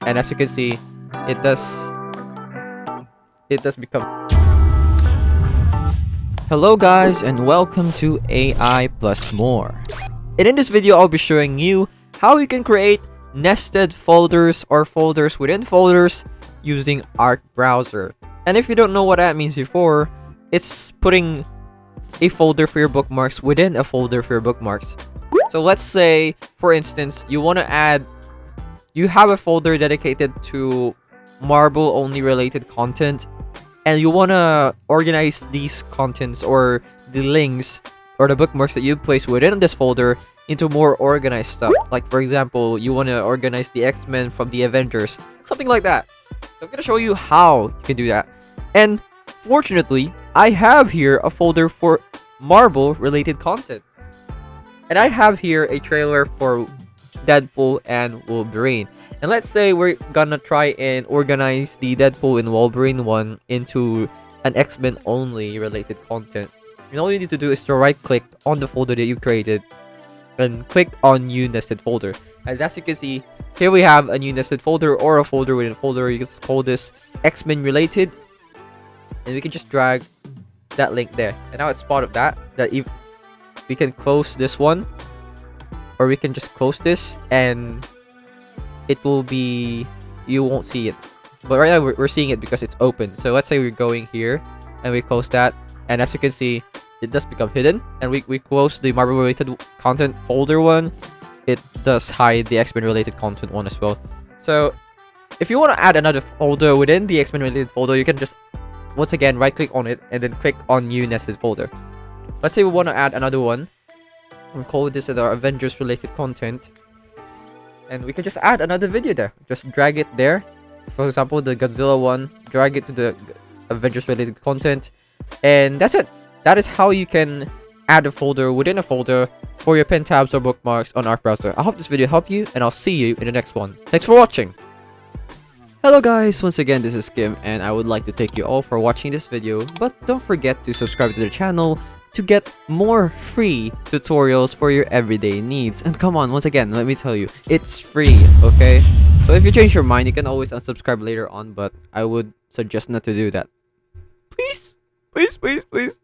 And as you can see, it does become. Hello guys, and welcome to AI plus more. And in this video I'll be showing you how you can create nested folders or folders within folders using Arc browser. And if you don't know what that means before, it's putting a folder for your bookmarks within a folder for your bookmarks. So let's say, for instance, you have a folder dedicated to Marble only related content, and you want to organize these contents or the links or the bookmarks that you place within this folder into more organized stuff. Like, for example, you want to organize the X-Men from the Avengers, something like that. So I'm going to show you how you can do that. And fortunately, I have here a folder for Marvel related content. And I have here a trailer for Deadpool and Wolverine. And let's say we're gonna try and organize the Deadpool and Wolverine one into an X-Men only related content. And all you need to do is to right click on the folder that you created and click on new nested folder. And as you can see, here we have a new nested folder or a folder within a folder. You can call this X-Men related. And we can just drag that link there. And now it's part of that if we can close this one, or we can just close this and it will be, you won't see it, but right now we're seeing it because it's open. So let's say we're going here and we close that, and as you can see, it does become hidden. And we close the Marvel related content folder one, it does hide the X-Men related content one as well. So if you want to add another folder within the X-Men related folder, you can just once again right click on it and then click on new nested folder. Let's say we want to add another one. We'll call this our Avengers related content, and we can just add another video there. Just drag it there. For example, the Godzilla one, drag it to the Avengers related content, and that's it. That is how you can add a folder within a folder for your pen tabs or bookmarks on Arc browser. I hope this video helped you, and I'll see you in the next one. Thanks for watching. Hello guys, once again this is Kim, and I would like to thank you all for watching this video, but don't forget to subscribe to the channel to get more free tutorials for your everyday needs. And come on, once again, let me tell you, it's free, okay? So if you change your mind, you can always unsubscribe later on, but I would suggest not to do that. Please, please, please, please.